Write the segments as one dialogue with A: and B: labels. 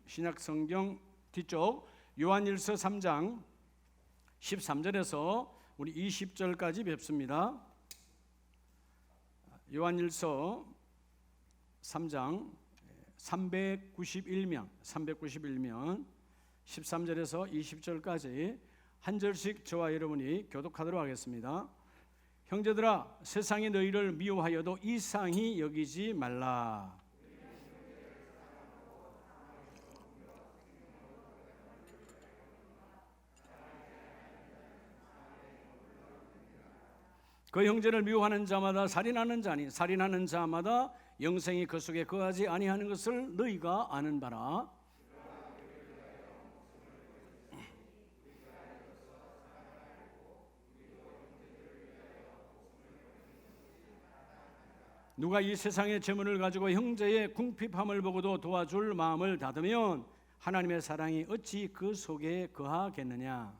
A: 신약성경 뒤쪽 요한일서 3장 13절에서 우리 20절까지 뵙습니다. 요한일서 3장 391면 13절에서 20절까지 한 절씩 저와 여러분이 교독하도록 하겠습니다. 형제들아, 세상이 너희를 미워하여도 이상히 여기지 말라. 그 형제를 미워하는 자마다 살인하는 자니 살인하는 자마다 영생이 그 속에 거하지 아니하는 것을 너희가 아는 바라. 누가 이 세상의 재물을 가지고 형제의 궁핍함을 보고도 도와줄 마음을 닫으면 하나님의 사랑이 어찌 그 속에 거하겠느냐.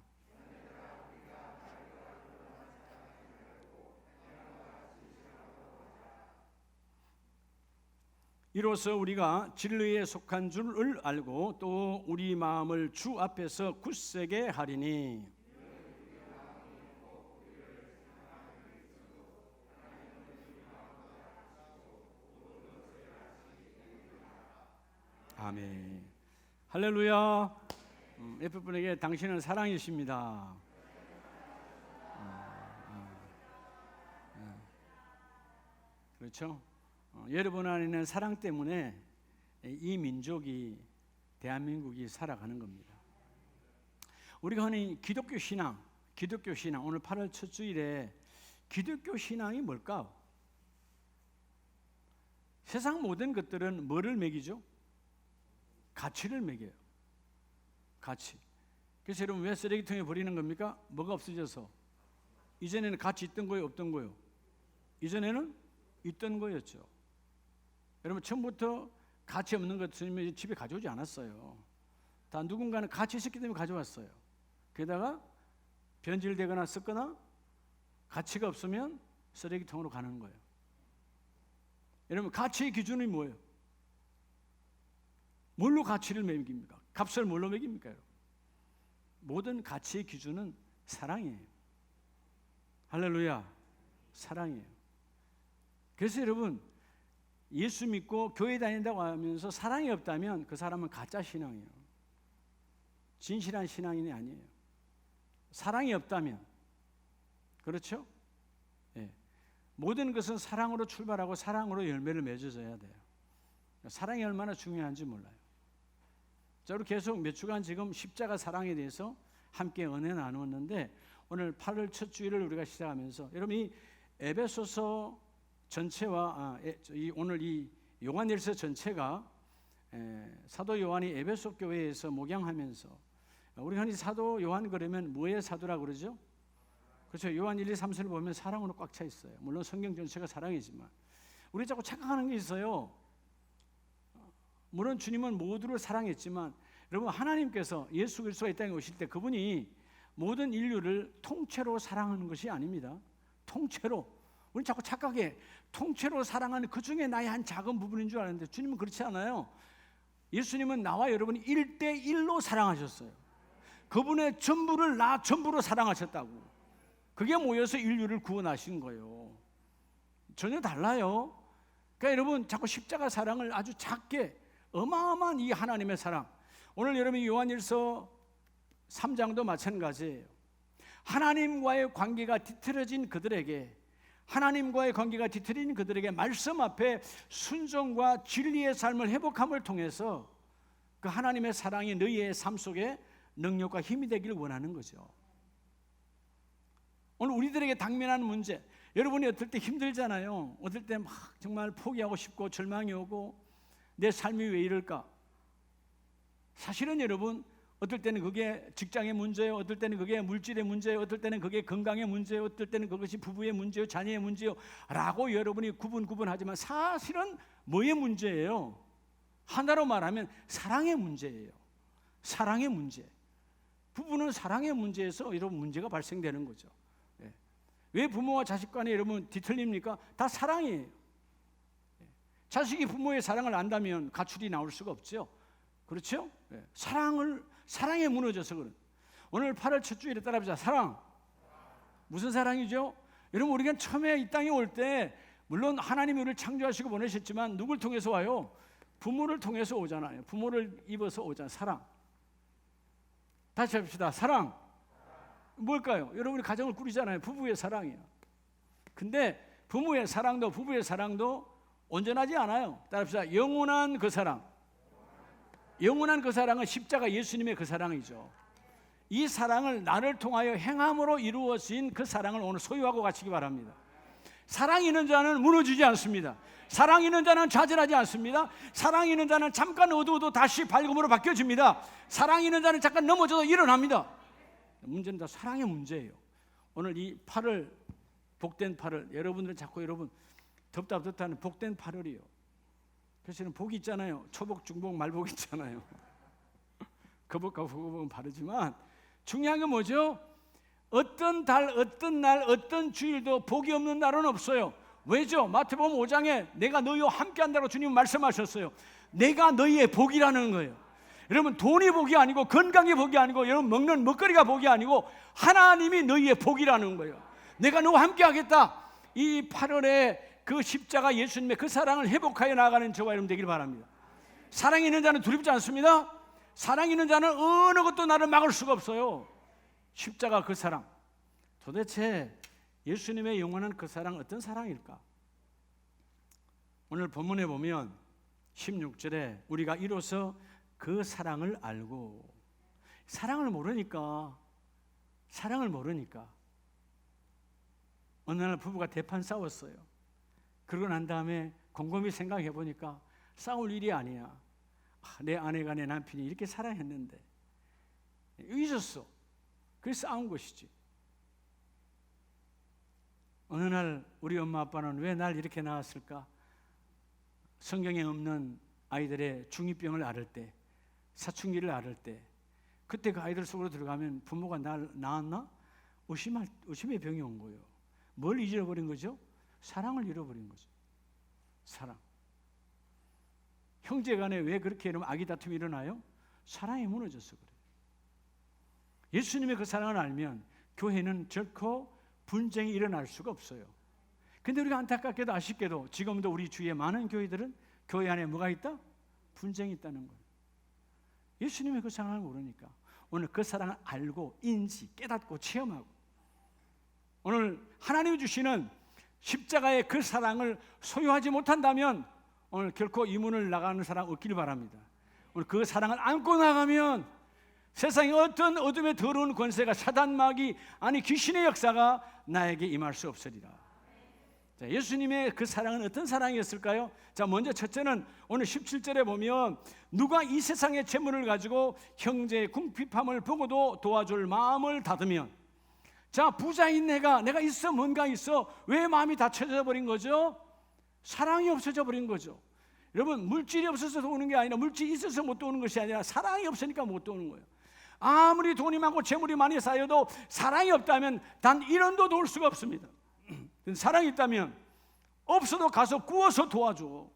A: 이로써 우리가 진리에 속한 줄을 알고 또 우리 마음을 주 앞에서 굳세게 하리니 아멘. 할렐루야. 옆에 분에게 당신은 사랑이십니다. 그렇죠? 여러분 안에 있는 사랑 때문에 이 민족이, 대한민국이 살아가는 겁니다. 우리가 흔히 기독교 신앙 오늘 8월 첫 주일에 기독교 신앙이 뭘까? 세상 모든 것들은 뭐를 매기죠? 가치를 매겨요. 가치. 그래서 여러분 왜 쓰레기통에 버리는 겁니까? 뭐가 없어져서. 이전에는 가치 있던 거예요, 없던 거예요? 이전에는 있던 거였죠. 여러분 처음부터 가치 없는 것을 집에 가져오지 않았어요. 다 누군가는 가치 있었기 때문에 가져왔어요. 게다가 변질되거나 썩거나 가치가 없으면 쓰레기통으로 가는 거예요. 여러분 가치의 기준이 뭐예요? 뭘로 가치를 매깁니까? 값을 뭘로 매깁니까? 여러분? 모든 가치의 기준은 사랑이에요. 할렐루야. 사랑이에요. 그래서 여러분 예수 믿고 교회 다닌다고 하면서 사랑이 없다면 그 사람은 가짜 신앙이에요. 진실한 신앙인이 아니에요. 사랑이 없다면, 그렇죠? 예. 모든 것은 사랑으로 출발하고 사랑으로 열매를 맺어져야 돼요. 사랑이 얼마나 중요한지 몰라요. 자, 우리 계속 몇 주간 지금 십자가 사랑에 대해서 함께 은혜 나누었는데 오늘 8월 첫 주일을 우리가 시작하면서 여러분 이 에베소서 전체와 오늘 이 요한일서 전체가 사도 요한이 에베소 교회에서 목양하면서 우리 흔히 사도 요한 그러면 뭐의 사도라고 그러죠? 그렇죠. 요한 1, 2, 3서를 보면 사랑으로 꽉 차 있어요. 물론 성경 전체가 사랑이지만 우리 자꾸 착각하는 게 있어요. 물론 주님은 모두를 사랑했지만 여러분 하나님께서 예수 그리스도가 이 땅에 오실 때 그분이 모든 인류를 통째로 사랑하는 것이 아닙니다. 통째로. 우리 자꾸 착각해. 통째로 사랑하는 그 중에 나의 한 작은 부분인 줄 아는데 주님은 그렇지 않아요. 예수님은 나와 여러분이 1대1로 사랑하셨어요. 그분의 전부를 나 전부로 사랑하셨다고. 그게 모여서 인류를 구원하신 거예요. 전혀 달라요. 그러니까 여러분 자꾸 십자가 사랑을 아주 작게 어마어마한 이 하나님의 사랑. 오늘 여러분이 요한일서 3장도 마찬가지예요. 하나님과의 관계가 뒤틀어진 그들에게 말씀 앞에 순종과 진리의 삶을 회복함을 통해서 그 하나님의 사랑이 너희의 삶 속에 능력과 힘이 되기를 원하는 거죠. 오늘 우리들에게 당면한 문제, 여러분이 어떨 때 힘들잖아요. 어떨 때 막 정말 포기하고 싶고 절망이 오고 내 삶이 왜 이럴까? 사실은 여러분 어떨 때는 그게 직장의 문제예요. 어떨 때는 그게 물질의 문제예요. 어떨 때는 그게 건강의 문제예요. 어떨 때는 그것이 부부의 문제예요. 자녀의 문제예요. 라고 여러분이 구분하지만 사실은 뭐의 문제예요? 하나로 말하면 사랑의 문제예요. 사랑의 문제. 부부는 사랑의 문제에서 여러분 문제가 발생되는 거죠. 왜 부모와 자식 간에 여러분 뒤틀립니까? 다 사랑이에요. 자식이 부모의 사랑을 안다면 가출이 나올 수가 없죠. 그렇죠? 사랑에 무너져서 그런. 오늘 8월 첫 주일에 따라합시다. 사랑. 무슨 사랑이죠? 여러분, 우리가 처음에 이 땅에 올 때 물론 하나님이 우리를 창조하시고 보내셨지만 누굴 통해서 와요? 부모를 통해서 오잖아요. 부모를 입어서 오잖아요. 사랑. 다시 합시다. 사랑. 뭘까요? 여러분이 가정을 꾸리잖아요. 부부의 사랑이에요. 근데 부모의 사랑도 부부의 사랑도 온전하지 않아요. 따라합시다. 영원한 그 사랑. 영원한 그 사랑은 십자가 예수님의 그 사랑이죠. 이 사랑을 나를 통하여 행함으로 이루어진 그 사랑을 오늘 소유하고 가시기 바랍니다. 사랑 있는 자는 무너지지 않습니다. 사랑 있는 자는 좌절하지 않습니다. 사랑 있는 자는 잠깐 어두워도 다시 밝음으로 바뀌어집니다. 사랑 있는 자는 잠깐 넘어져도 일어납니다. 문제는 다 사랑의 문제예요. 오늘 이 8월, 복된 8월, 여러분들은 자꾸 여러분 덥다는 복된 8월이요. 그래서 복이 있잖아요. 초복, 중복, 말복 있잖아요. 거복과 후복은 바르지만 중요한 건 뭐죠? 어떤 달, 어떤 날, 어떤 주일도 복이 없는 날은 없어요. 왜죠? 마태복음 5장에 내가 너희와 함께한다고 주님 말씀하셨어요. 내가 너희의 복이라는 거예요. 여러분, 돈이 복이 아니고 건강이 복이 아니고 여러분 먹는 먹거리가 복이 아니고 하나님이 너희의 복이라는 거예요. 내가 너와 함께하겠다. 이 8월에 그 십자가 예수님의 그 사랑을 회복하여 나아가는 저와 여러분 되길 바랍니다. 사랑 있는 자는 두렵지 않습니다. 사랑 있는 자는 어느 것도 나를 막을 수가 없어요. 십자가 그 사랑, 도대체 예수님의 영원한 그 사랑 어떤 사랑일까? 오늘 본문에 보면 16절에 우리가 이로써 그 사랑을 알고, 사랑을 모르니까 어느 날 부부가 대판 싸웠어요. 그러고 난 다음에 곰곰이 생각해 보니까 싸울 일이 아니야. 내 아내가 내 남편이 이렇게 사랑했는데 잊었어. 그래서 싸운 것이지. 어느 날 우리 엄마 아빠는 왜 날 이렇게 낳았을까? 성경에 없는 아이들의 중2병을 앓을 때, 사춘기를 앓을 때, 그때 그 아이들 속으로 들어가면 부모가 날 낳았나? 의심의 병이 온 거예요. 뭘 잊어버린 거죠? 사랑을 잃어버린 거죠. 사랑. 형제간에 왜 그렇게 이러면 아기 다툼이 일어나요? 사랑이 무너져서 그래요. 예수님의 그 사랑을 알면 교회는 결코 분쟁이 일어날 수가 없어요. 근데 우리가 안타깝게도 아쉽게도 지금도 우리 주위에 많은 교회들은 교회 안에 뭐가 있다? 분쟁이 있다는 거예요. 예수님의 그 사랑을 모르니까 오늘 그 사랑을 알고 깨닫고 체험하고, 오늘 하나님이 주시는 십자가의 그 사랑을 소유하지 못한다면 오늘 결코 이 문을 나가는 사람 없기를 바랍니다. 오늘 그 사랑을 안고 나가면 세상의 어떤 어둠의 더러운 권세가, 사단마귀 아니 귀신의 역사가 나에게 임할 수 없으리라. 자, 예수님의 그 사랑은 어떤 사랑이었을까요? 자, 먼저 첫째는 오늘 17절에 보면 누가 이 세상의 재물을 가지고 형제의 궁핍함을 보고도 도와줄 마음을 닫으면, 자, 부자인 내가 있어, 뭔가 있어, 왜 마음이 닫혀져 버린 거죠? 사랑이 없어져 버린 거죠. 여러분, 물질이 없어서 도우는 게 아니라, 물질이 있어서 못 도우는 것이 아니라 사랑이 없으니까 못 도우는 거예요. 아무리 돈이 많고 재물이 많이 쌓여도 사랑이 없다면 단 1원도 도울 수가 없습니다. 사랑이 있다면 없어도 가서 구워서 도와줘.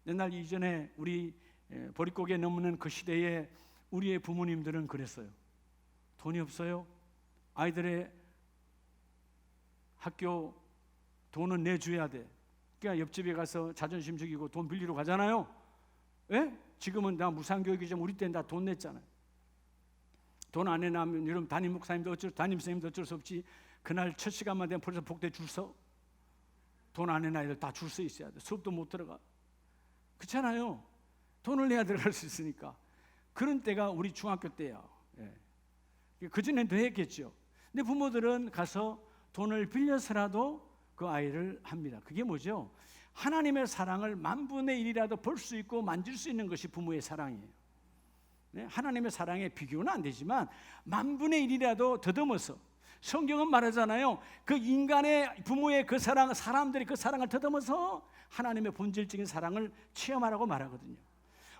A: 옛날 이전에 우리 보릿고개 넘는 그 시대에 우리의 부모님들은 그랬어요. 돈이 없어요. 아이들의 학교 돈은 내줘야 돼. 그러니까 옆집에 가서 자존심 죽이고 돈 빌리러 가잖아요. 왜? 지금은 다 무상교육이지만 우리 때는 다 돈 냈잖아요. 돈 안 내면 여러분 담임 목사님도 담임선생님도 어쩔 수 없지. 그날 첫 시간만 되면 벌써 복대 줄 서. 돈 안 내는 아이들 다 줄 서 있어야 돼. 수업도 못 들어가. 그렇잖아요. 돈을 내야 들어갈 수 있으니까. 그런 때가 우리 중학교 때야. 예. 그전엔 더 했겠죠. 근데 부모들은 가서 돈을 빌려서라도 그 아이를 합니다. 그게 뭐죠? 하나님의 사랑을 1/1000,000이라도 볼 수 있고 만질 수 있는 것이 부모의 사랑이에요. 네? 하나님의 사랑에 비교는 안 되지만 1/1000,000이라도 더듬어서, 성경은 말하잖아요. 그 인간의 부모의 그 사랑, 사람들이 그 사랑을 더듬어서 하나님의 본질적인 사랑을 체험하라고 말하거든요.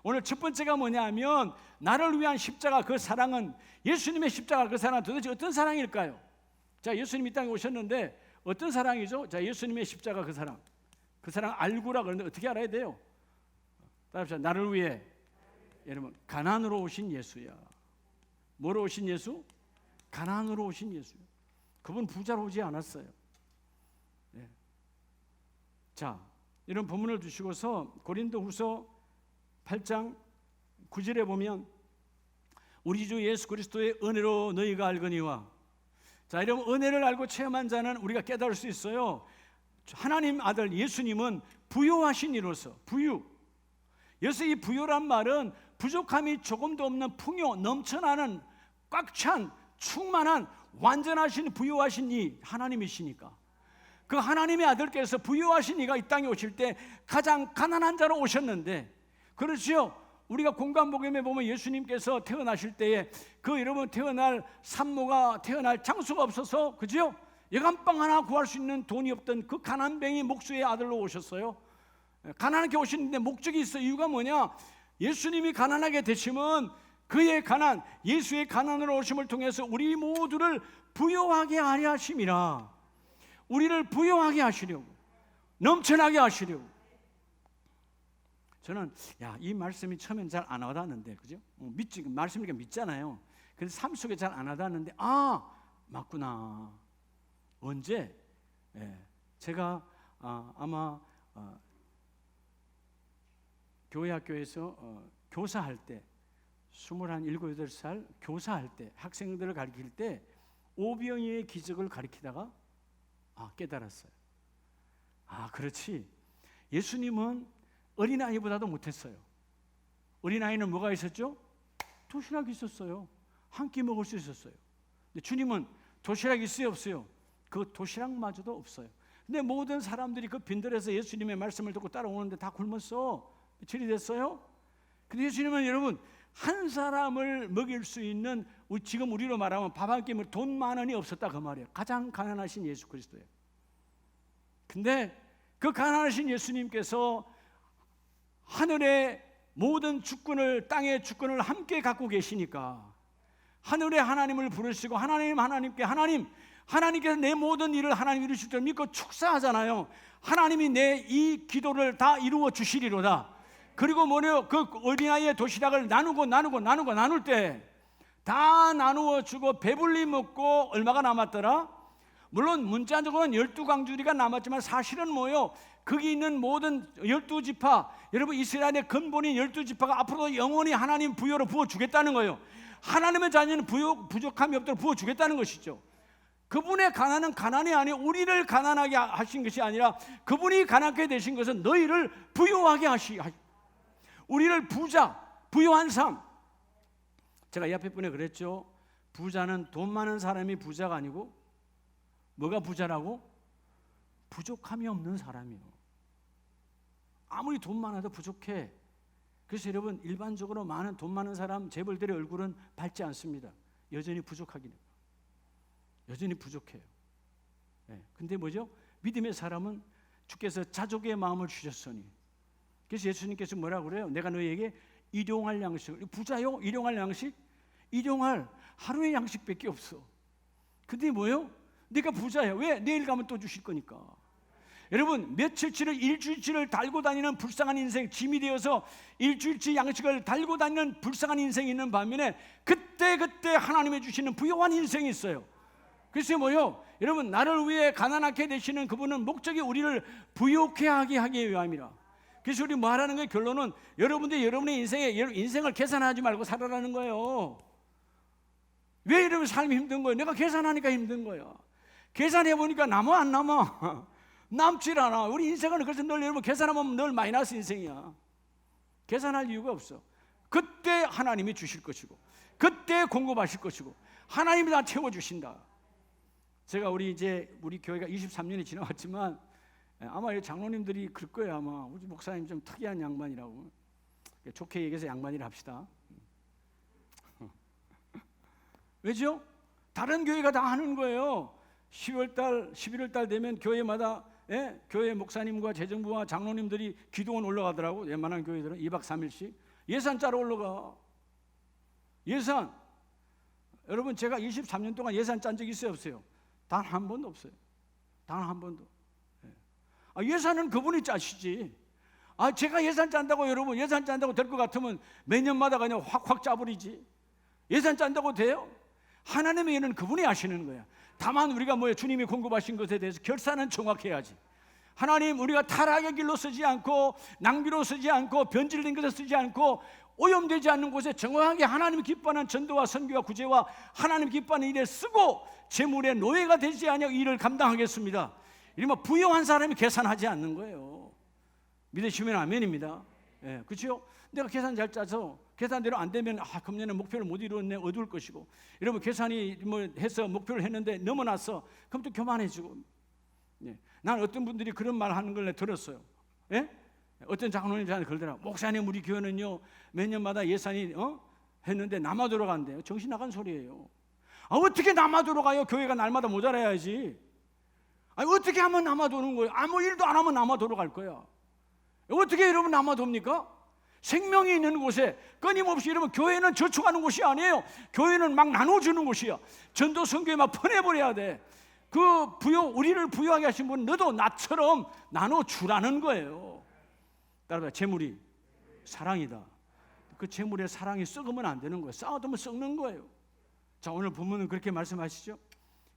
A: 오늘 첫 번째가 뭐냐면 나를 위한 십자가 그 사랑은, 예수님의 십자가 그 사랑은 도대체 어떤 사랑일까요? 자, 예수님 이 땅에 오셨는데 어떤 사랑이죠? 자, 예수님의 십자가 그 사랑 알고라 그러는데 어떻게 알아야 돼요? 따라합시다. 나를 위해 여러분, 가난으로 오신 예수야. 뭐로 오신 예수? 가난으로 오신 예수. 그분 부자로 오지 않았어요. 네. 자, 이런 본문을 두시고서 고린도후서 8장 9절에 보면 우리 주 예수 그리스도의 은혜로 너희가 알거니와. 자, 여러분, 은혜를 알고 체험한 자는 우리가 깨달을 수 있어요. 하나님 아들 예수님은 부요하신 이로서, 부유. 여기서 이 부요란 말은 부족함이 조금도 없는 풍요, 넘쳐나는 꽉 찬 충만한 완전하신 부요하신 이 하나님이시니까, 그 하나님의 아들께서 부요하신 이가 이 땅에 오실 때 가장 가난한 자로 오셨는데, 그렇죠? 우리가 공관복음에 보면 예수님께서 태어나실 때에 그 여러분 태어날 산모가 태어날 장소가 없어서, 그죠? 여간빵 하나 구할 수 있는 돈이 없던 그 가난뱅이 목수의 아들로 오셨어요. 가난하게 오시는데 목적이 있어. 이유가 뭐냐? 예수님이 가난하게 되시면 그의 가난, 예수의 가난으로 오심을 통해서 우리 모두를 부요하게 하려 하심이라. 우리를 부요하게 하시려고, 넘쳐나게 하시려고. 저는 이 말씀이 처음엔 잘 안 와닿는데, 그죠? 믿지, 말씀이니까 믿잖아요. 그래서 삶 속에 잘 안 와닿는데, 맞구나. 언제? 제가 아마 교회 학교에서 교사할 때 21, 7살 교사할 때 학생들을 가르칠 때 오병이의 기적을 가르치다가 깨달았어요. 그렇지. 예수님은 어린아이보다도 못했어요. 어린아이는 뭐가 있었죠? 도시락이 있었어요. 한 끼 먹을 수 있었어요. 근데 주님은 도시락이 있어요, 없어요? 그 도시락마저도 없어요. 근데 모든 사람들이 그 빈들에서 예수님의 말씀을 듣고 따라오는데 다 굶었어. 며칠이 됐어요? 근데 예수님은 여러분 한 사람을 먹일 수 있는, 지금 우리로 말하면 밥 한 끼면 돈 10,000원이 없었다 그 말이에요. 가장 가난하신 예수 그리스도예요. 근데 그 가난하신 예수님께서 하늘의 모든 주권을, 땅의 주권을 함께 갖고 계시니까 하늘의 하나님을 부르시고 하나님께 하나님께서 내 모든 일을 하나님 이루실 줄 믿고 축사하잖아요. 하나님이 내 이 기도를 다 이루어 주시리로다. 그리고 뭐래요? 그 어린아이의 도시락을 나눌 때 다 나누어 주고 배불리 먹고 얼마가 남았더라? 물론 문자적으로는 12광주리가 남았지만 사실은 뭐예요? 거기 있는 모든 12지파, 여러분 이스라엘의 근본인 12지파가 앞으로 영원히 하나님 부여로 부어주겠다는 거예요. 하나님의 자녀는 부족함이 없도록 부어주겠다는 것이죠. 그분의 가난은 가난이 아니에요. 우리를 가난하게 하신 것이 아니라 그분이 가난하게 되신 것은 너희를 부유하게 우리를 부유한 삶. 제가 이 앞에 분에 그랬죠. 부자는 돈 많은 사람이 부자가 아니고 뭐가 부자라고? 부족함이 없는 사람이요. 아무리 돈 많아도 부족해. 그래서 여러분 일반적으로 돈 많은 사람 재벌들의 얼굴은 밝지 않습니다. 여전히 부족하긴 해요. 여전히 부족해요. 근데 뭐죠? 믿음의 사람은 주께서 자족의 마음을 주셨으니. 그래서 예수님께서 뭐라고 그래요? 내가 너희에게 일용할 양식을, 부자요? 일용할 양식? 일용할 하루의 양식밖에 없어. 근데 뭐요? 네가 부자야. 왜? 내일 가면 또 주실 거니까. 여러분 며칠치를 일주일치를 달고 다니는 불쌍한 인생, 짐이 되어서 일주일치 양식을 달고 다니는 불쌍한 인생이 있는 반면에 그때 하나님이 주시는 부유한 인생이 있어요. 그래서 뭐요? 여러분 나를 위해 가난하게 되시는 그분은 목적이 우리를 부유케 하기 위함이라. 그래서 우리 뭐 하라는 거예요? 결론은 여러분들이 여러분의 인생을 계산하지 말고 살아라는 거예요. 왜 이러면 삶이 힘든 거예요? 내가 계산하니까 힘든 거야. 계산해보니까 남아 안 남아? 남질 않아. 우리 인생은 그래서 늘 여러분 계산하면 늘 마이너스 인생이야. 계산할 이유가 없어. 그때 하나님이 주실 것이고 그때 공급하실 것이고 하나님이 다 채워주신다. 제가 우리 교회가 23년이 지나왔지만 아마 장로님들이 그럴 거예요. 아마 우리 목사님 좀 특이한 양반이라고. 좋게 얘기해서 양반이라 합시다. 왜죠? 다른 교회가 다 하는 거예요. 10월달, 11월달 되면 교회마다 교회 목사님과 재정부와 장로님들이 기도원 올라가더라고. 웬만한 교회들은 2박 3일씩 예산 짜러 올라가. 예산. 여러분 제가 23년 동안 예산 짠 적 있어요, 없어요? 단 한 번도 없어요. 단 한 번도. 예산은 그분이 짜시지. 제가 예산 짠다고 여러분 예산 짠다고 될 것 같으면 매년마다 그냥 확확 짜버리지. 예산 짠다고 돼요? 하나님의 일은 그분이 하시는 거야. 다만 우리가 주님이 공급하신 것에 대해서 결산은 정확해야지. 하나님, 우리가 타락의 길로 쓰지 않고 낭비로 쓰지 않고 변질된 것에 쓰지 않고 오염되지 않는 곳에 정확하게 하나님 기뻐하는 전도와 선교와 구제와 하나님 기뻐하는 일에 쓰고 재물의 노예가 되지 않으려 일을 감당하겠습니다. 이러면 부유한 사람이 계산하지 않는 거예요. 믿으시면 아멘입니다. 예, 그렇죠? 내가 계산 잘 짜서 계산대로 안 되면 금년에 목표를 못 이루었네, 어두울 것이고, 여러분 계산이 해서 목표를 했는데 넘어났어, 그럼 또 교만해지고. 예. 난 어떤 분들이 그런 말 하는 걸 들었어요. 예? 어떤 장로님 저한테 그러더라. 목사님, 우리 교회는요 몇 년마다 예산이 했는데 남아 돌아간대요. 정신 나간 소리예요. 어떻게 남아 돌아가요? 교회가 날마다 모자라야지. 어떻게 하면 남아 도는 거예요? 아무 일도 안 하면 남아 돌아갈 거야. 어떻게 여러분 남아 돕니까? 생명이 있는 곳에 끊임없이, 여러분 교회는 저축하는 곳이 아니에요. 교회는 막 나눠주는 곳이야. 전도 선교에 막 퍼내버려야 돼. 우리를 부유하게 하신 분, 너도 나처럼 나눠주라는 거예요. 따라서 재물이 사랑이다. 그 재물의 사랑이 썩으면 안 되는 거예요. 쌓아두면 썩는 거예요. 자, 오늘 본문은 그렇게 말씀하시죠.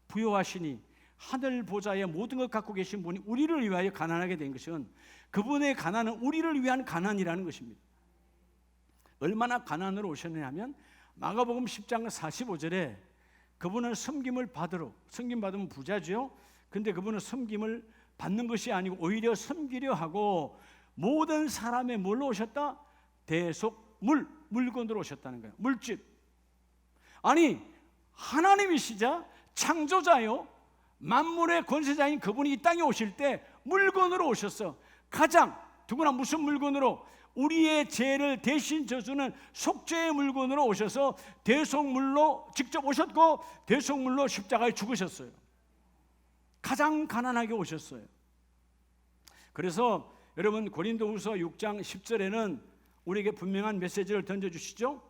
A: 부요하시니 하늘 보좌에 모든 것 갖고 계신 분이 우리를 위하여 가난하게 된 것은 그분의 가난은 우리를 위한 가난이라는 것입니다. 얼마나 가난으로 오셨느냐면 마가복음 10장 45절에 그분은 섬김을 받으러, 섬김 받으면 부자죠. 근데 그분은 섬김을 받는 것이 아니고 오히려 섬기려 하고 모든 사람의 뭘로 오셨다? 대속물, 물건으로 오셨다는 거예요. 물질. 아니, 하나님이시자 창조자요, 만물의 권세자인 그분이 이 땅에 오실 때 물건으로 오셨어. 가장 누구나 무슨 물건으로? 우리의 죄를 대신 져주는 속죄의 물건으로 오셔서 대속물로 직접 오셨고 대속물로 십자가에 죽으셨어요. 가장 가난하게 오셨어요. 그래서 여러분 고린도후서 6장 10절에는 우리에게 분명한 메시지를 던져주시죠.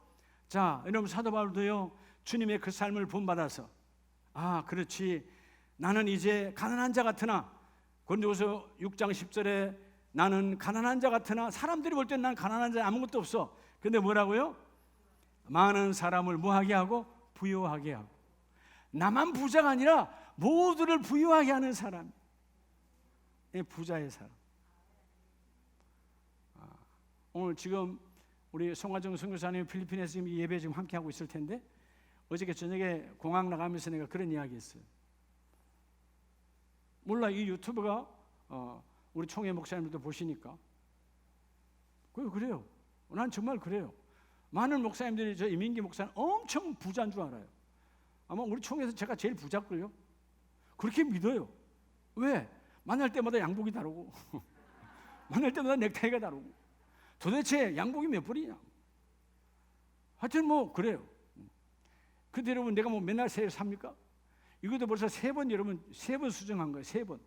A: 자, 여러분 사도 바울도요 주님의 그 삶을 본받아서 그렇지, 나는 이제 가난한 자 같으나, 고린도후서 6장 10절에 나는 가난한 자 같으나, 사람들이 볼 때는 난 가난한 자 아무것도 없어. 근데 뭐라고요? 많은 사람을 뭐하게 하고? 부유하게 하고. 나만 부자가 아니라 모두를 부유하게 하는 사람, 부자의 사람. 오늘 지금 우리 송화정 선교사님 필리핀에서 지금 이 예배 지금 함께 하고 있을 텐데, 어저께 저녁에 공항 나가면서 내가 그런 이야기 했어요. 몰라, 이 유튜브가 우리 총회 목사님들도 보시니까 그래요. 난 정말 그래요. 많은 목사님들이, 저 이민기 목사는 엄청 부자인 줄 알아요. 아마 우리 총회에서 제가 제일 부자걸요. 그렇게 믿어요. 왜? 만날 때마다 양복이 다르고 만날 때마다 넥타이가 다르고, 도대체 양복이 몇 벌이냐. 하여튼 그래요. 근데 여러분, 내가 맨날 새해 삽니까? 이것도 벌써 3번, 여러분 3번 수정한 거예요. 3번.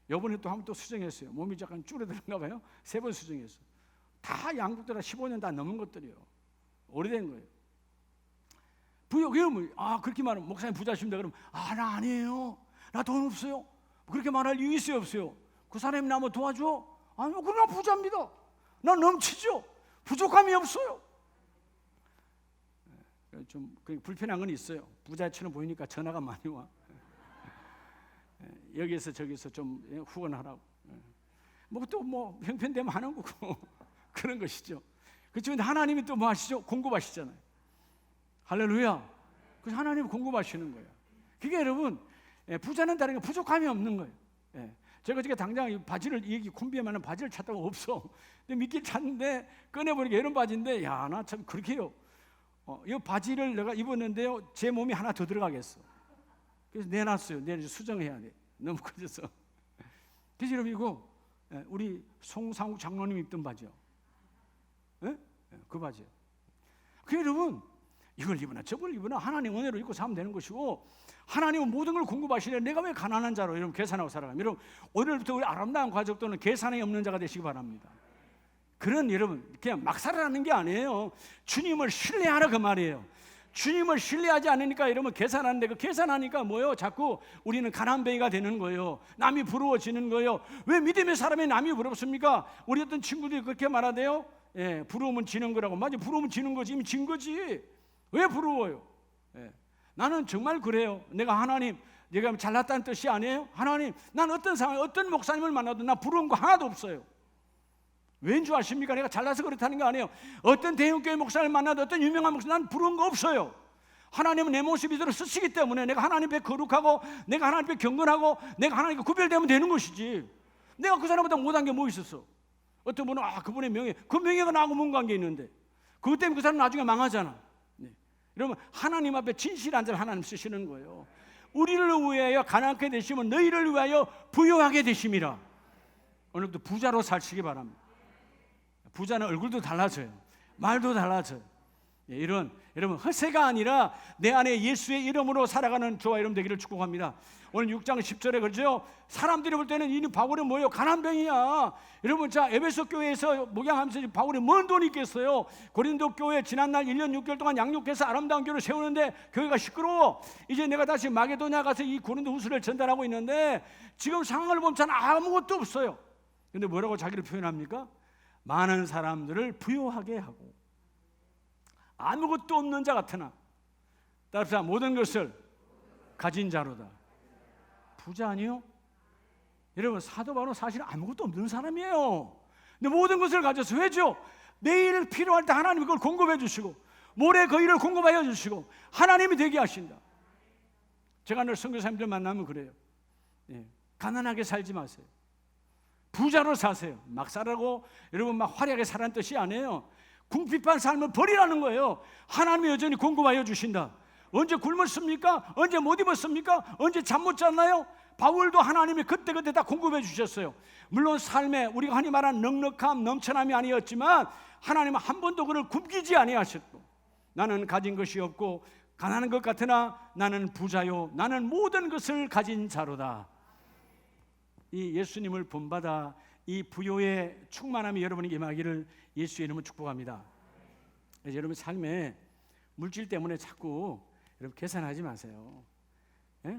A: 이번에 또 한 번 또 수정했어요. 몸이 약간 줄어드는가 봐요. 3번 수정했어요. 다 양국들 15년 다 넘은 것들이에요. 오래된 거예요. 그러면 그렇게 말하면 목사님 부자십니다. 그러면 나 아니에요. 나 돈 없어요. 그렇게 말할 이유 있어요, 없어요? 그 사람이 나 도와줘? 아니요, 그럼 나 부자입니다. 나 넘치죠. 부족함이 없어요. 좀 불편한 건 있어요. 부자처럼 보이니까 전화가 많이 와. 여기서 저기서 좀 후원하라고. 또 형편되면 하는 거고 그런 것이죠. 그렇지만 하나님이 또 뭐 하시죠? 공급하시잖아요. 할렐루야. 그래서 하나님이 공급하시는 거예요. 그게 여러분, 부자는 다른 게 부족함이 없는 거예요. 제가 어저께 당장 바지를, 이 콤비에만은 바지를 찾다가 없어. 근데 믿길 찾는데 꺼내보니까 이런 바지인데, 나 참 그렇게 해요. 이 바지를 내가 입었는데요, 제 몸이 하나 더 들어가겠어. 그래서 내놨어요. 내일 수정해야 돼. 너무 커져서. 그래서 여러분, 이거 우리 송상욱 장로님 입던 바지요. 그 바지요. 그 여러분, 이걸 입으나 저걸 입으나 하나님 은혜로 입고 살면 되는 것이고, 하나님은 모든 걸 공급하시네. 내가 왜 가난한 자로 여러분 계산하고 살아가면, 여러분 오늘부터 우리 아름다운 가족들은 계산이 없는 자가 되시기 바랍니다. 그런 여러분 그냥 막 살아가는 게 아니에요. 주님을 신뢰하라 그 말이에요. 주님을 신뢰하지 않으니까 이러면 계산하는데 그 계산하니까 뭐요? 자꾸 우리는 가난뱅이가 되는 거예요. 남이 부러워지는 거예요. 왜 믿음의 사람이 남이 부럽습니까? 우리 어떤 친구들이 그렇게 말하대요. 예, 부러우면 지는 거라고. 맞아, 부러우면 지는 거지. 이미 진 거지. 왜 부러워요? 예, 나는 정말 그래요. 내가 잘났다는 뜻이 아니에요. 하나님, 난 어떤 상황, 어떤 목사님을 만나도 나 부러운 거 하나도 없어요. 왠 줄 아십니까? 내가 잘나서 그렇다는 게 아니에요. 어떤 대형교회 목사를 만나도 어떤 유명한 목사, 난 부러운 거 없어요. 하나님은 내 모습 이대로 쓰시기 때문에 내가 하나님 앞에 거룩하고 내가 하나님 앞에 경건하고 내가 하나님과 구별되면 되는 것이지. 내가 그 사람보다 못한 게 뭐 있었어? 어떤 분은 그분의 명예, 그 명예가 나하고 뭔 관계 있는데 그것 때문에 그 사람 나중에 망하잖아. 네. 여러분, 하나님 앞에 진실한 자를 하나님 쓰시는 거예요. 우리를 위하여 가난하게 되시면 너희를 위하여 부유하게 되심이라. 오늘도 부자로 사시기 바랍니다. 부자는 얼굴도 달라져요. 말도 달라져요. 이런 여러분 허세가 아니라 내 안에 예수의 이름으로 살아가는 저와 여러분 되기를 축복합니다. 오늘 6장 10절에 그러죠. 사람들이 볼 때는 이 바울은 뭐예요? 가난뱅이야. 여러분, 자, 에베소 교회에서 목양하면서 바울이 뭔 돈이 있겠어요? 고린도 교회 지난날 1년 6개월 동안 양육해서 아름다운 교회를 세우는데 교회가 시끄러워. 이제 내가 다시 마게도냐 가서 이 고린도 후서를 전달하고 있는데 지금 상황을 보면 참 아무것도 없어요. 근데 뭐라고 자기를 표현합니까? 많은 사람들을 부유하게 하고 아무것도 없는 자 같으나 따라서 모든 것을 가진 자로다. 부자 아니요? 여러분, 사도 바울은 사실 아무것도 없는 사람이에요. 근데 모든 것을 가져서 왜죠? 내일 필요할 때 하나님이 그걸 공급해 주시고 모래 그 일을 공급하여 주시고 하나님이 되게 하신다. 제가 늘 선교사님들 만나면 그래요. 가난하게 살지 마세요. 부자로 사세요. 막 살라고 여러분 막 화려하게 살라는 뜻이 아니에요. 궁핍한 삶을 버리라는 거예요. 하나님이 여전히 공급하여 주신다. 언제 굶었습니까? 언제 못 입었습니까? 언제 잠 못 잤나요? 바울도 하나님이 그때그때 다 공급해 주셨어요. 물론 삶에 우리가 흔히 말하는 넉넉함, 넘쳐남이 아니었지만 하나님은 한 번도 그를 굶기지 아니하셨고 나는 가진 것이 없고 가난한 것 같으나 나는 부자요 나는 모든 것을 가진 자로다. 이 예수님을 본받아 이 부요의 충만함이 여러분에게 임하기를 예수의 이름으로 축복합니다. 그래서 여러분 삶에 물질 때문에 자꾸 여러분 계산하지 마세요.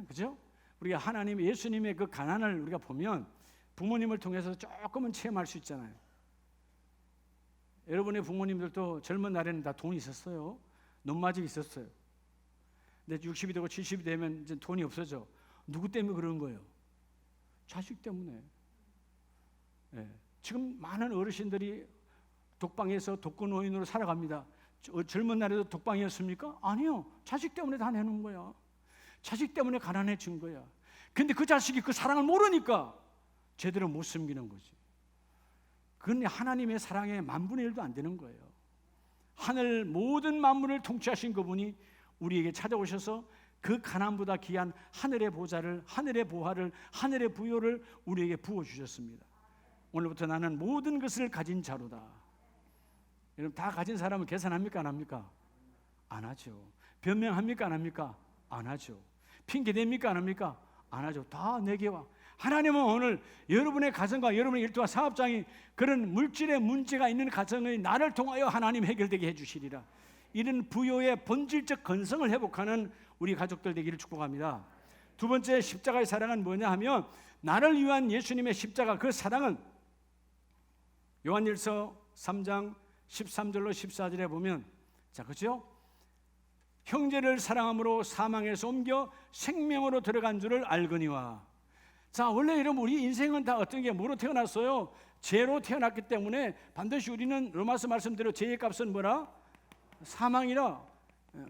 A: 그죠? 우리가 하나님 예수님의 그 가난을 우리가 보면 부모님을 통해서 조금은 체험할 수 있잖아요. 여러분의 부모님들도 젊은 날에는 다 돈이 있었어요. 논마집 있었어요. 근데 60이 되고 70이 되면 이제 돈이 없어져. 누구 때문에 그런 거예요? 자식 때문에. 지금 많은 어르신들이 독방에서 독거노인으로 살아갑니다. 젊은 날에도 독방이었습니까? 아니요. 자식 때문에 다 내놓은 거야. 자식 때문에 가난해진 거야. 근데 그 자식이 그 사랑을 모르니까 제대로 못 섬기는 거지. 그건 하나님의 사랑의 만분의 1도 안 되는 거예요. 하늘 모든 만물을 통치하신 그분이 우리에게 찾아오셔서 그 가난보다 귀한 하늘의 보좌를, 하늘의 보화를, 하늘의 부요를 우리에게 부어주셨습니다. 오늘부터 나는 모든 것을 가진 자로다. 여러분 다 가진 사람은 계산합니까? 안 합니까? 안 하죠. 변명합니까? 안 합니까? 안 하죠. 핑계댑니까? 안 합니까? 안 하죠. 다 내게 와. 하나님은 오늘 여러분의 가정과 여러분의 일터와 사업장이 그런 물질의 문제가 있는 가정의 나를 통하여 하나님 해결되게 해주시리라. 이런 부요의 본질적 건성을 회복하는 우리 가족들 되기를 축복합니다. 두 번째 십자가의 사랑은 뭐냐 하면 나를 위한 예수님의 십자가 그 사랑은 요한일서 3장 13절로 14절에 보면 자 그렇죠? 형제를 사랑함으로 사망에서 옮겨 생명으로 들어간 줄을 알거니와. 자 원래 여러분 우리 인생은 다 어떤 게 뭐로 태어났어요? 죄로 태어났기 때문에 반드시 우리는 로마서 말씀대로 죄의 값은 뭐라? 사망이라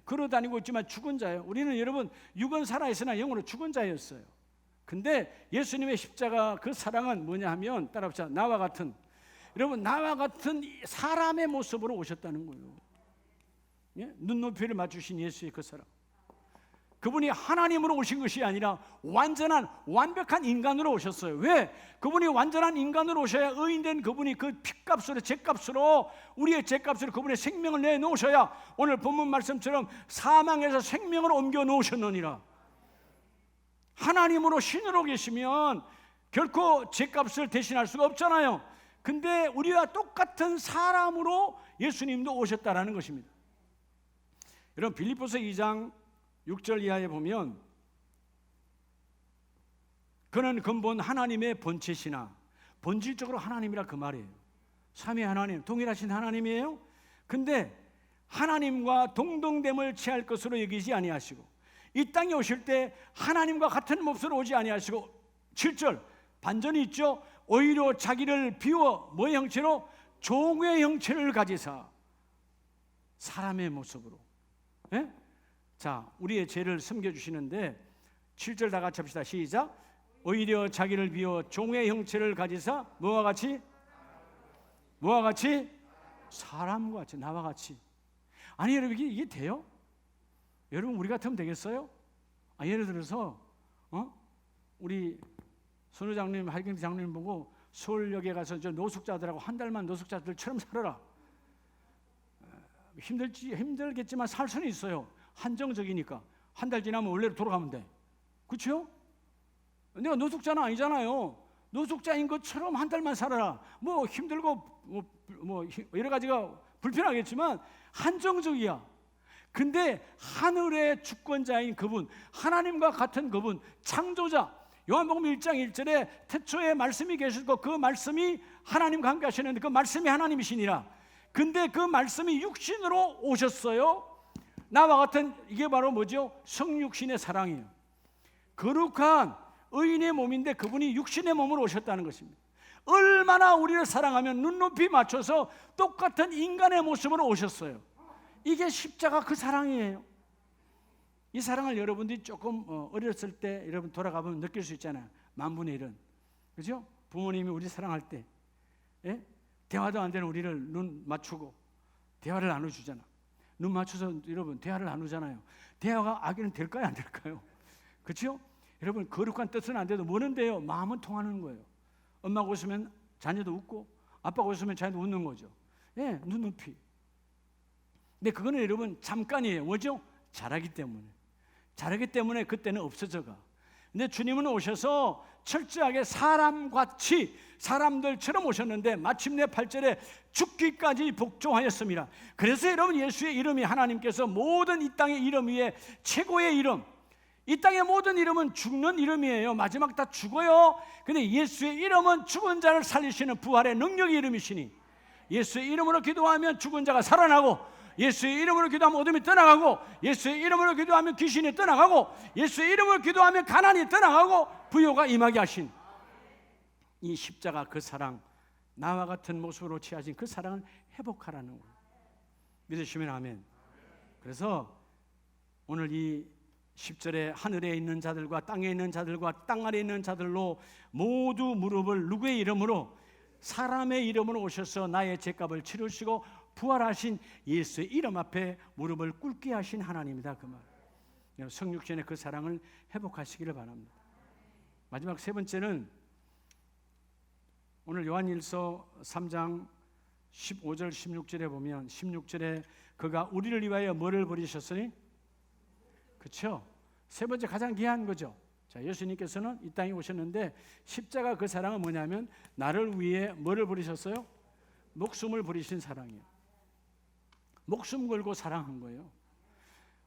A: 걸어다니고 있지만 죽은 자예요. 우리는 여러분 육은 살아있으나 영으로 죽은 자였어요. 근데 예수님의 십자가 그 사랑은 뭐냐 하면 따라합시다. 나와 같은 여러분 나와 같은 사람의 모습으로 오셨다는 거예요. 예? 눈높이를 맞추신 예수의 그 사랑. 그분이 하나님으로 오신 것이 아니라 완전한 완벽한 인간으로 오셨어요. 왜? 그분이 완전한 인간으로 오셔야 의인된 그분이 그 피값으로 죄값으로 우리의 죄값으로 그분의 생명을 내놓으셔야 오늘 본문 말씀처럼 사망에서 생명을 옮겨 놓으셨느니라. 하나님으로 신으로 계시면 결코 죄값을 대신할 수가 없잖아요. 근데 우리와 똑같은 사람으로 예수님도 오셨다라는 것입니다. 여러분 빌립보서 2장 6절 이하에 보면 그는 근본 하나님의 본체시나, 본질적으로 하나님이라 그 말이에요. 삼위 하나님, 동일하신 하나님이에요. 근데 하나님과 동등됨을 취할 것으로 여기지 아니하시고 이 땅에 오실 때 하나님과 같은 몹으로 오지 아니하시고 7절 반전이 있죠. 오히려 자기를 비워 뭐의 형체로? 종의 형체를 가지사 사람의 모습으로. 예? 자, 우리의 죄를 섬겨주시는데 7절 다 같이 합시다. 시작. 오히려 자기를 비워 종의 형체를 가지사 뭐와 같이? 뭐와 같이? 사람과 같이, 나와 같이. 아니 여러분 이게 돼요? 여러분 우리 같으면 되겠어요? 예를 들어서 우리 손 회장님, 할경 장님 보고 서울역에 가서 저 노숙자들하고 한 달만 노숙자들처럼 살아라. 힘들겠지만 살 수는 있어요. 한정적이니까. 한 달 지나면 원래로 돌아가면 돼. 그렇죠? 내가 노숙자는 아니잖아요. 노숙자인 것처럼 한 달만 살아라. 뭐 힘들고 뭐 여러 가지가 불편하겠지만 한정적이야. 근데 하늘의 주권자인 그분, 하나님과 같은 그분, 창조자, 요한복음 1장 1절에 태초에 말씀이 계시고 그 말씀이 하나님과 함께 하시는데 그 말씀이 하나님이시니라. 근데 그 말씀이 육신으로 오셨어요. 나와 같은, 이게 바로 뭐죠? 성육신의 사랑이에요. 거룩한 의인의 몸인데 그분이 육신의 몸으로 오셨다는 것입니다. 얼마나 우리를 사랑하면 눈높이 맞춰서 똑같은 인간의 모습으로 오셨어요. 이게 십자가 그 사랑이에요. 이 사랑을 여러분들이 조금 어렸을 때 여러분 돌아가보면 느낄 수 있잖아요. 만분의 일은. 그죠? 부모님이 우리 사랑할 때 대화도 안 되는 우리를 눈 맞추고 대화를 나눠주잖아. 눈 맞춰서 여러분 대화를 나누잖아요. 대화가 악에는 될까요? 안 될까요? 그렇죠? 여러분 거룩한 뜻은 안 돼도 뭐는 돼요? 마음은 통하는 거예요. 엄마가 웃으면 자녀도 웃고 아빠가 웃으면 자녀도 웃는 거죠. 눈높이. 근데 그거는 여러분 잠깐이에요. 뭐죠? 잘하기 때문에. 잘하기 때문에 그때는 없어져가. 근데 주님은 오셔서 철저하게 사람같이 사람들처럼 오셨는데 마침내 8절에 죽기까지 복종하였습니다. 그래서 여러분 예수의 이름이 하나님께서 모든 이 땅의 이름 위에 최고의 이름, 이 땅의 모든 이름은 죽는 이름이에요. 마지막 다 죽어요. 근데 예수의 이름은 죽은 자를 살리시는 부활의 능력의 이름이시니 예수의 이름으로 기도하면 죽은 자가 살아나고 예수의 이름으로 기도하면 어둠이 떠나가고 예수의 이름으로 기도하면 귀신이 떠나가고 예수의 이름으로 기도하면 가난이 떠나가고 부요가 임하게 하신 이 십자가 그 사랑, 나와 같은 모습으로 취하신 그 사랑을 회복하라는 거예요. 믿으시면 아멘. 그래서 오늘 이 10절에 하늘에 있는 자들과 땅에 있는 자들과 땅 아래에 있는 자들로 모두 무릎을 누구의 이름으로? 사람의 이름으로 오셔서 나의 죄값을 치르시고 부활하신 예수의 이름 앞에 무릎을 꿇게 하신 하나님이다 그 말. 성육신의 그 사랑을 회복하시기를 바랍니다. 마지막 세 번째는 오늘 요한일서 3장 15절 16절에 보면 16절에 그가 우리를 위하여 뭐를 버리셨으니? 그렇죠? 세 번째 가장 귀한 거죠. 자, 예수님께서는 이 땅에 오셨는데 십자가 그 사랑은 뭐냐면 나를 위해 뭐를 버리셨어요? 목숨을 버리신 사랑이에요. 목숨 걸고 사랑한 거예요.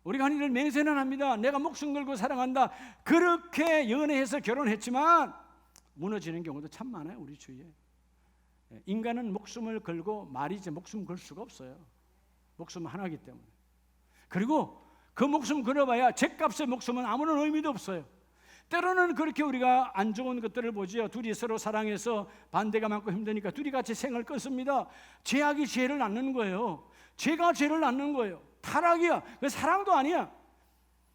A: 우리가 흔히들 맹세는 합니다. 내가 목숨 걸고 사랑한다. 그렇게 연애해서 결혼했지만 무너지는 경우도 참 많아요. 우리 주위에. 인간은 목숨을 걸고 말이지 목숨 걸 수가 없어요. 목숨 하나이기 때문에. 그리고 그 목숨 걸어봐야 죗값의 목숨은 아무런 의미도 없어요. 때로는 그렇게 우리가 안 좋은 것들을 보지요. 둘이 서로 사랑해서 반대가 많고 힘드니까 둘이 같이 생을 끊습니다. 죄악이 죄를 낳는 거예요. 죄가 죄를 낳는 거예요. 타락이야. 그 사랑도 아니야.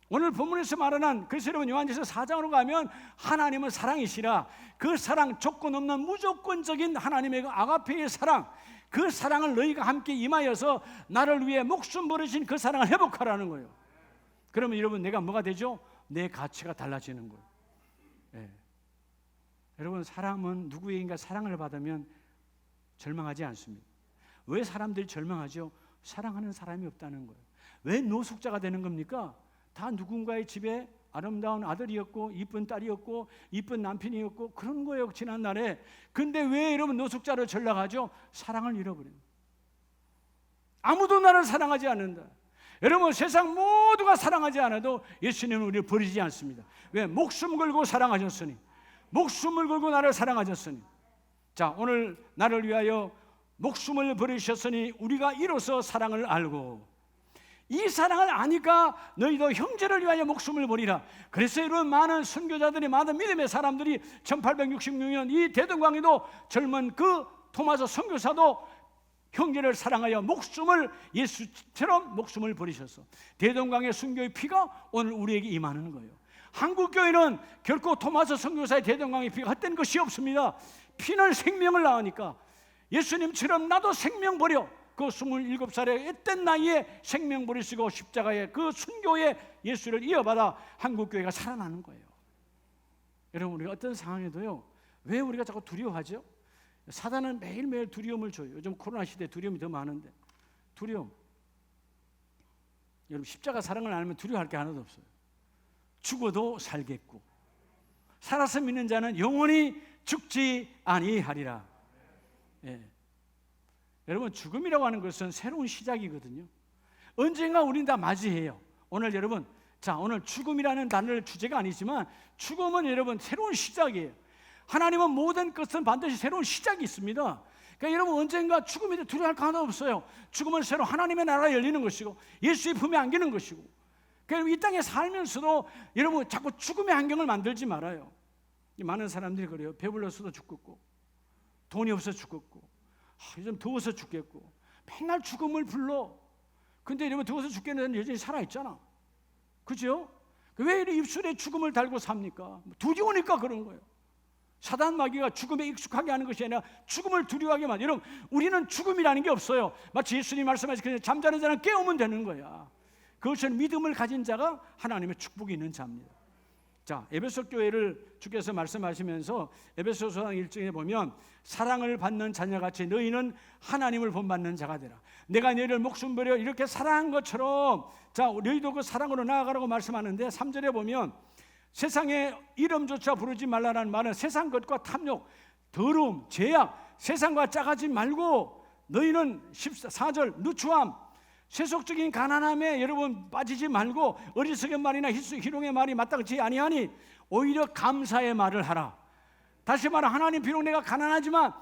A: 오늘 본문에서 말하는 그래서 여러분 요한일서 4장으로 가면 하나님은 사랑이시라. 그 사랑 조건 없는 무조건적인 하나님의 그 아가페의 사랑, 그 사랑을 너희가 함께 임하여서 나를 위해 목숨 버리신 그 사랑을 회복하라는 거예요. 그러면 여러분 내가 뭐가 되죠? 내 가치가 달라지는 거예요. 여러분 사람은 누구에게인가 사랑을 받으면 절망하지 않습니다. 왜 사람들이 절망하죠? 사랑하는 사람이 없다는 거예요. 왜 노숙자가 되는 겁니까? 다 누군가의 집에 아름다운 아들이었고 이쁜 딸이었고 이쁜 남편이었고 그런 거예요 지난날에. 근데 왜 여러분 노숙자로 전락하죠? 사랑을 잃어버린 거예요. 아무도 나를 사랑하지 않는다. 여러분, 세상 모두가 사랑하지 않아도 예수님은 우리를 버리지 않습니다. 왜? 목숨 걸고 사랑하셨으니, 목숨을 걸고 나를 사랑하셨으니. 자, 오늘 나를 위하여 목숨을 버리셨으니 우리가 이로써 사랑을 알고, 이 사랑을 아니까 너희도 형제를 위하여 목숨을 버리라. 그래서 이런 많은 선교자들이, 많은 믿음의 사람들이 1866년 이 대동강에도 젊은 그 토마스 선교사도 형제를 사랑하여 목숨을, 예수처럼 목숨을 버리셨어. 대동강의 순교의 피가 오늘 우리에게 임하는 거예요. 한국교회는 결코 토마스 선교사의 대동강의 피가 헛된 것이 없습니다. 피는 생명을 낳으니까 예수님처럼 나도 생명 버려, 그 27살의 앳된 나이에 생명 버리시고 십자가의 그 순교의 예수를 이어받아 한국교회가 살아나는 거예요. 여러분, 우리가 어떤 상황에도요, 왜 우리가 자꾸 두려워하죠? 사단은 매일매일 두려움을 줘요. 요즘 코로나 시대에 두려움이 더 많은데, 두려움. 여러분, 십자가 사랑을 안 하면 두려워할 게 하나도 없어요. 죽어도 살겠고 살아서 믿는 자는 영원히 죽지 아니하리라. 예. 여러분, 죽음이라고 하는 것은 새로운 시작이거든요. 언젠가 우리는 다 맞이해요. 오늘 여러분, 자, 오늘 죽음이라는 단어를 주제가 아니지만 죽음은 여러분 새로운 시작이에요. 하나님은 모든 것은 반드시 새로운 시작이 있습니다. 그러니까 여러분, 언젠가 죽음에 대해 두려워할 거 하나 없어요. 죽음은 새로 하나님의 나라가 열리는 것이고 예수의 품에 안기는 것이고. 그러니까 이 땅에 살면서도 여러분 자꾸 죽음의 환경을 만들지 말아요. 많은 사람들이 그래요. 배불러서도 죽겠고, 돈이 없어 죽겠고, 요즘 더워서 죽겠고, 맨날 죽음을 불러. 근데 여러분, 더워서 죽겠는 여전히 살아있잖아. 그죠? 왜 이리 입술에 죽음을 달고 삽니까? 두려우니까 그런 거예요. 사단 마귀가 죽음에 익숙하게 하는 것이 아니라 죽음을 두려워하게 만들어요. 여러분, 우리는 죽음이라는 게 없어요. 마치 예수님 말씀하신 잠자는 자는 깨우면 되는 거야. 그것은 믿음을 가진 자가 하나님의 축복이 있는 자입니다. 자, 에베소 교회를 주께서 말씀하시면서 에베소서 1장에 보면 사랑을 받는 자녀같이 너희는 하나님을 본받는 자가 되라. 내가 너희를 목숨 버려 이렇게 사랑한 것처럼, 자, 너희도 그 사랑으로 나아가라고 말씀하는데 3절에 보면 세상의 이름조차 부르지 말라는 말은 세상 것과 탐욕, 더러움, 죄악, 세상과 짝하지 말고 너희는 14절 누추함, 세속적인 가난함에 여러분 빠지지 말고 어리석은 말이나 희롱의 말이 마땅치 아니하니 오히려 감사의 말을 하라. 다시 말해, 하나님, 비록 내가 가난하지만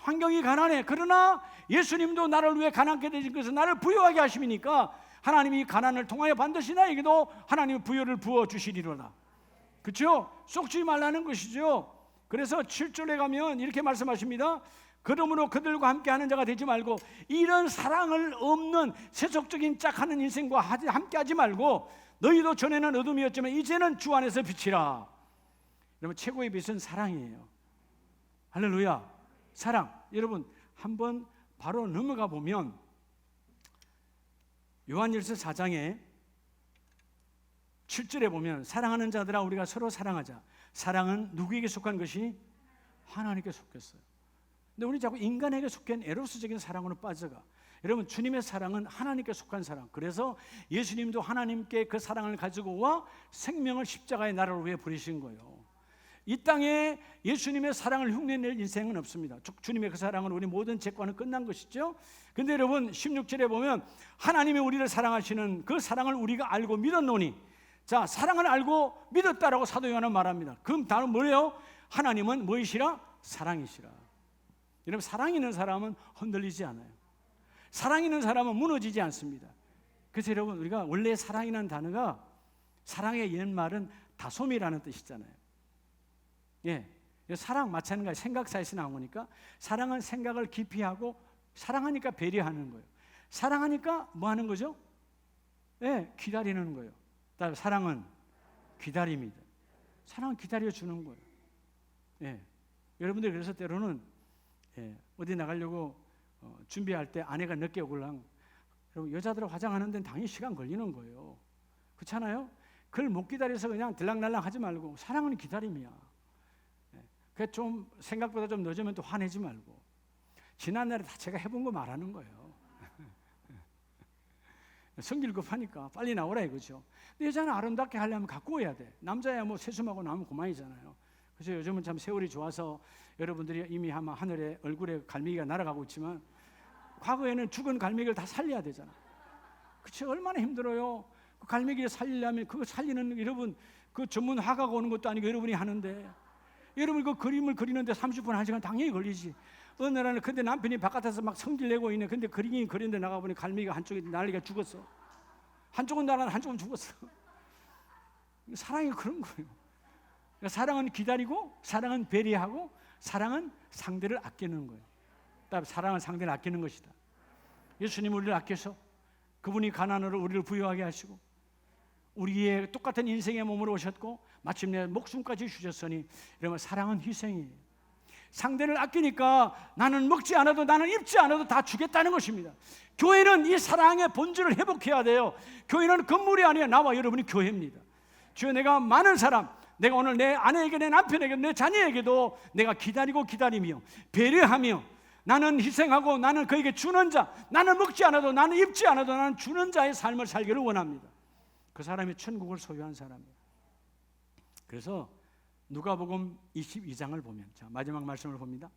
A: 환경이 가난해. 그러나 예수님도 나를 위해 가난하게 되신 것은 나를 부유하게 하심이니까 하나님이 가난을 통하여 반드시 나에게도 하나님의 부여를 부어주시리로다. 그렇죠? 쏙지 말라는 것이죠. 그래서 7절에 가면 이렇게 말씀하십니다. 그러므로 그들과 함께하는 자가 되지 말고 이런 사랑을 없는 세속적인 짝하는 인생과 함께하지 말고 너희도 전에는 어둠이었지만 이제는 주 안에서 빛이라. 여러분, 최고의 빛은 사랑이에요. 할렐루야. 사랑. 여러분, 한번 바로 넘어가 보면 요한일서 4장에 7절에 보면 사랑하는 자들아 우리가 서로 사랑하자. 사랑은 누구에게 속한 것이? 하나님께 속했어요. 근데 우리 자꾸 인간에게 속한 에로스적인 사랑으로 빠져가. 여러분, 주님의 사랑은 하나님께 속한 사랑. 그래서 예수님도 하나님께 그 사랑을 가지고 와 생명을 십자가의 나라를 위해 버리신 거예요. 이 땅에 예수님의 사랑을 흉내낼 인생은 없습니다. 주님의 그 사랑은 우리 모든 죄과는 끝난 것이죠. 근데 여러분, 16절에 보면 하나님이 우리를 사랑하시는 그 사랑을 우리가 알고 믿었노니, 자, 사랑을 알고 믿었다라고 사도 요한은 말합니다. 그럼 다른 뭐예요? 하나님은 무엇이라? 사랑이시라. 여러분, 사랑 있는 사람은 흔들리지 않아요. 사랑 있는 사람은 무너지지 않습니다. 그래서 여러분, 우리가 원래 사랑이라는 단어가, 사랑의 옛말은 다솜이라는 뜻이잖아요. 예, 사랑 마찬가지, 생각사에서 나온 거니까 사랑은 생각을 깊이 하고, 사랑하니까 배려하는 거예요. 사랑하니까 뭐 하는 거죠? 예, 기다리는 거예요. 그다음에 사랑은 기다립니다. 사랑은 기다려주는 거예요. 예, 여러분들 그래서 때로는 어디 나가려고 준비할 때 아내가 늦게 오려면, 여러분, 여자들은 화장하는 데는 당연히 시간 걸리는 거예요. 그렇잖아요? 그걸 못 기다려서 그냥 들락날락 하지 말고, 사랑은 기다림이야. 그 좀 생각보다 좀 늦으면 또 화내지 말고, 지난날에 다 제가 해본 거 말하는 거예요. 성질 급하니까 빨리 나오라 이거죠. 근데 여자는 아름답게 하려면 갖고 오야 돼. 남자야 뭐 세수하고 나오면 그만이잖아요. 그래서 요즘은 참 세월이 좋아서 여러분들이 이미 아마 하늘에 얼굴에 갈매기가 날아가고 있지만, 과거에는 죽은 갈매기를 다 살려야 되잖아. 그치? 얼마나 힘들어요. 그 갈매기를 살리려면 그거 살리는 여러분 그 전문 화가가 오는 것도 아니고 여러분이 하는데, 여러분 그 그림을 그리는데 30분 1시간 당연히 걸리지. 어느 날은 근데 남편이 바깥에서 막 성질 내고 있네. 근데 그림이 그리는데 나가보니 갈매기가 한쪽에 난리가 죽었어. 한쪽은 날아가 한쪽은 죽었어. 사랑이 그런 거예요. 그러니까 사랑은 기다리고, 사랑은 배려하고, 사랑은 상대를 아끼는 거예요. 사랑은 상대를 아끼는 것이다. 예수님 우리를 아껴서 그분이 가난으로 우리를 부유하게 하시고 우리의 똑같은 인생의 몸으로 오셨고 마침내 목숨까지 주셨으니, 여러분 사랑은 희생이에요. 상대를 아끼니까 나는 먹지 않아도 나는 입지 않아도 다 주겠다는 것입니다. 교회는 이 사랑의 본질을 회복해야 돼요. 교회는 건물이 아니라 나와 여러분이 교회입니다. 주여, 내가 많은 사람, 내가 오늘 내 아내에게, 내 남편에게, 내 자녀에게도 내가 기다리고 기다리며 배려하며 나는 희생하고 나는 그에게 주는 자, 나는 먹지 않아도 나는 입지 않아도 나는 주는 자의 삶을 살기를 원합니다. 그 사람이 천국을 소유한 사람이에요. 그래서 누가복음 22장을 보면, 자 마지막 말씀을 봅니다.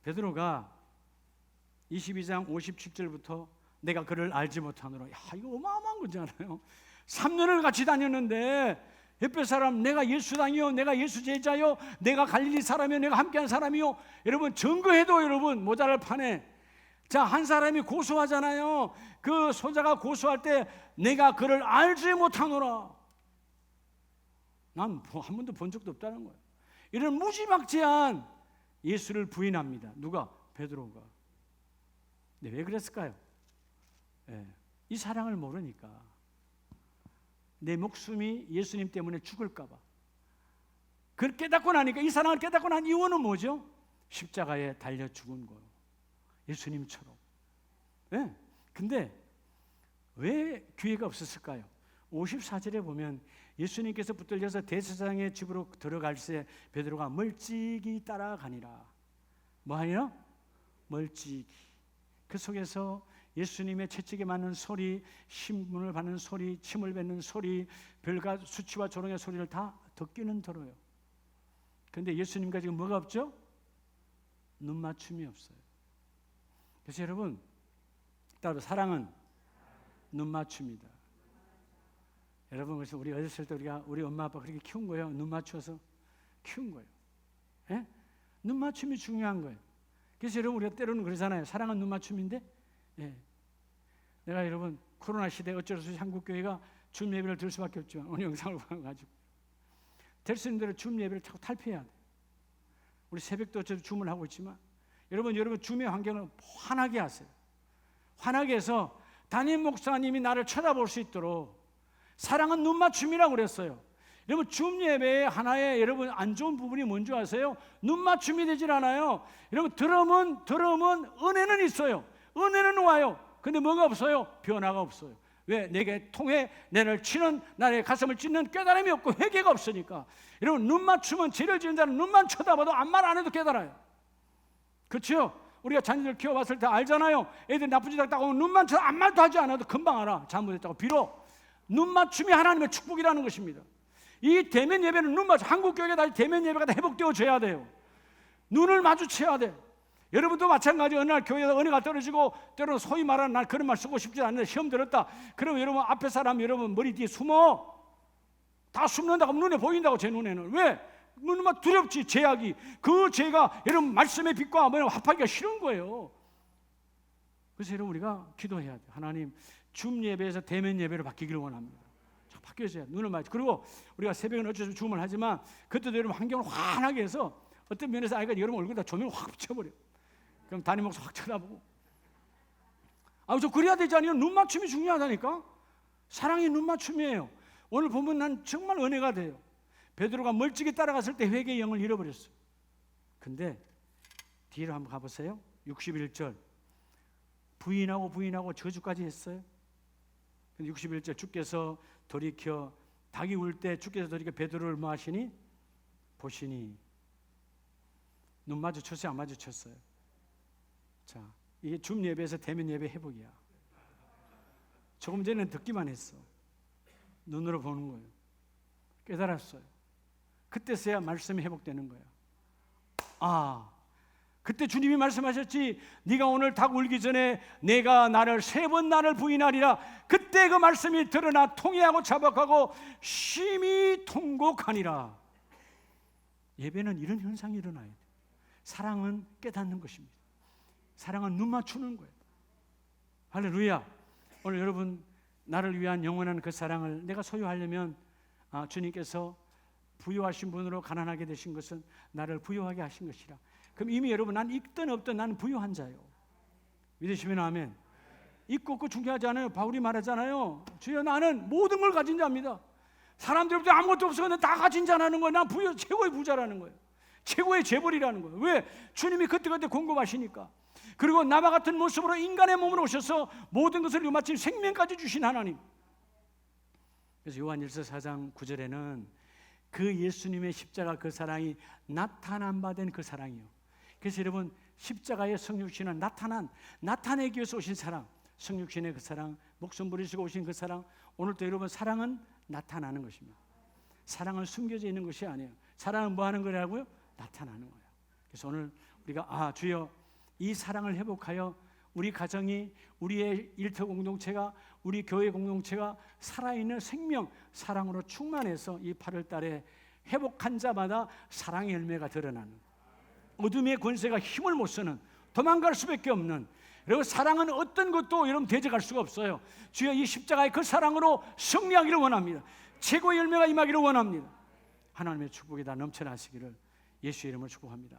A: 베드로가 22장 57절부터 내가 그를 알지 못하노라. 야, 이거 어마어마한 거잖아요. 3년을 같이 다녔는데 옆에 사람, 내가 예수당이요, 내가 예수 제자요, 내가 갈릴리 사람이요, 내가 함께한 사람이요. 여러분 증거해도 여러분 모자랄 판에, 자 한 사람이 고소하잖아요. 그 소자가 고소할 때 내가 그를 알지 못하노라. 난 한 번도 본 적도 없다는 거예요. 이런 무지막지한 예수를 부인합니다. 누가? 베드로가. 네, 왜 그랬을까요? 네, 이 사랑을 모르니까. 내 목숨이 예수님 때문에 죽을까 봐. 그걸 깨닫고 나니까, 이 사랑을 깨닫고 난 이유는 뭐죠? 십자가에 달려 죽은 거예요. 예수님처럼. 네. 근데 왜 기회가 없었을까요? 54절에 보면 예수님께서 붙들려서 대제사장의 집으로 들어갈 때 베드로가 멀찍이 따라가니라. 뭐하니라? 멀찍이. 그 속에서 예수님의 채찍에 맞는 소리, 신문을 받는 소리, 침을 뱉는 소리, 별과 수치와 조롱의 소리를 다 듣기는 들어요. 그런데 예수님과 지금 뭐가 없죠? 눈 맞춤이 없어요. 그래서 여러분, 따로 사랑은 눈 맞춤이다. 여러분, 그래서 우리 어렸을 때 우리 엄마 아빠 그렇게 키운 거예요. 눈 맞춰서 키운 거예요. 예? 눈 맞춤이 중요한 거예요. 그래서 여러분, 우리가 때로는 그러잖아요. 사랑은 눈 맞춤인데, 예. 내가 여러분 코로나 시대에 어쩔 수 없이 한국 교회가 줌 예배를 들 수밖에 없지만, 오늘 영상을 봐가지고 될 수 있는 대로 줌 예배를 자꾸 탈피해야 돼. 우리 새벽도 어차피 줌을 하고 있지만, 여러분 줌의 환경을 환하게 하세요. 환하게 해서 담임 목사님이 나를 쳐다볼 수 있도록. 사랑은 눈 맞춤이라고 그랬어요. 여러분 줌 예배의 하나의 여러분 안 좋은 부분이 뭔지 아세요? 눈 맞춤이 되질 않아요. 여러분 들으면 은혜는 있어요. 은혜는 와요. 근데 뭐가 없어요? 변화가 없어요. 왜? 내게 통해 나를 치는, 나의 가슴을 찢는 깨달음이 없고 회개가 없으니까. 여러분 눈 맞춤은, 죄를 지은 자는 눈만 쳐다봐도 아무 말 안 해도 깨달아요. 그렇죠? 우리가 자녀들 키워봤을 때 알잖아요. 애들 나쁜 짓 딱 하고 눈만 쳐도 아무 말도 하지 않아도 금방 알아. 잘못했다고. 비록 눈 맞춤이 하나님의 축복이라는 것입니다. 이 대면 예배는 눈 맞춤. 한국 교회가 다시 대면 예배가 다 회복되어져야 돼요. 눈을 마주쳐야 돼. 여러분도 마찬가지. 어느 날 교회에서 은혜가 떨어지고, 때로는 소위 말하는, 난 그런 말 쓰고 싶지 않는데 시험 들었다. 그럼 여러분 앞에 사람 여러분 머리 뒤에 숨어. 다 숨는다고 눈에 보인다고. 제 눈에는. 왜? 눈만 두렵지. 죄악이. 그 죄가 여러분 말씀의 빛과 합하기가 싫은 거예요. 그래서 여러분 우리가 기도해야 돼요. 하나님, 줌 예배에서 대면 예배로 바뀌기를 원합니다. 바뀌어져야 눈을 맞지. 그리고 우리가 새벽은 어쩔 수 없이 줌을 하지만 그때도 여러분 환경을 환하게 해서, 어떤 면에서 아이가 여러분 얼굴에다 조명을 확 비춰버려. 그럼 담임 목사 확 쳐다보고. 저 그래야 되지 않아요? 눈 맞춤이 중요하다니까. 사랑이 눈 맞춤이에요. 오늘 보면 난 정말 은혜가 돼요. 베드로가 멀찍이 따라갔을 때 회개의 영을 잃어버렸어요. 근데 뒤로 한번 가보세요. 61절. 부인하고 저주까지 했어요. 61절, 주께서 돌이켜, 닭이 울 때 주께서 돌이켜 베드로를 뭐 하시니? 보시니. 눈 마주쳤어요? 안 마주쳤어요? 자, 이게 줌 예배에서 대면 예배 회복이야. 조금 전에는 듣기만 했어. 눈으로 보는 거예요. 깨달았어요. 그때서야 말씀이 회복되는 거예요. 그때 주님이 말씀하셨지, 네가 오늘 닭 울기 전에 내가 나를 3번 나를 부인하리라. 그때 그 말씀이 드러나 통회하고 자박하고 심히 통곡하니라. 예배는 이런 현상이 일어나야 돼요. 사랑은 깨닫는 것입니다. 사랑은 눈 맞추는 거예요. 할렐루야. 오늘 여러분, 나를 위한 영원한 그 사랑을 내가 소유하려면 주님께서 부유하신 분으로 가난하게 되신 것은 나를 부유하게 하신 것이라. 그럼 이미 여러분, 난 있든 없든 나는 부유한 자요. 믿으시면 아멘. 있고 없고 중요하지 않아요. 바울이 말하잖아요. 주여, 나는 모든 걸 가진 자입니다. 사람들부터 아무것도 없어. 근데 다 가진 자라는 거예요. 난 부유, 최고의 부자라는 거예요. 최고의 재벌이라는 거예요. 왜? 주님이 그때그때 공급하시니까. 그리고 나와 같은 모습으로 인간의 몸으로 오셔서 모든 것을 마침 생명까지 주신 하나님. 그래서 요한일서 4장 9절에는 그 예수님의 십자가 그 사랑이 나타난 바 된 그 사랑이요. 그래서 여러분, 십자가의 성육신은 나타내기 위해서 오신 사랑, 성육신의 그 사랑, 목숨 부리시고 오신 그 사랑. 오늘도 여러분, 사랑은 나타나는 것입니다. 사랑은 숨겨져 있는 것이 아니에요. 사랑은 뭐 하는 거라고요? 나타나는 거예요. 그래서 오늘 우리가 주여, 이 사랑을 회복하여 우리 가정이, 우리의 일터 공동체가, 우리 교회 공동체가 살아있는 생명, 사랑으로 충만해서 이 8월 달에 회복한 자마다 사랑의 열매가 드러나는, 어둠의 권세가 힘을 못 쓰는, 도망갈 수밖에 없는, 그리고 사랑은 어떤 것도 여러분 대적할 수가 없어요. 주여, 이 십자가의 그 사랑으로 승리하기를 원합니다. 최고의 열매가 임하기를 원합니다. 하나님의 축복이 다 넘쳐나시기를 예수의 이름으로 축복합니다.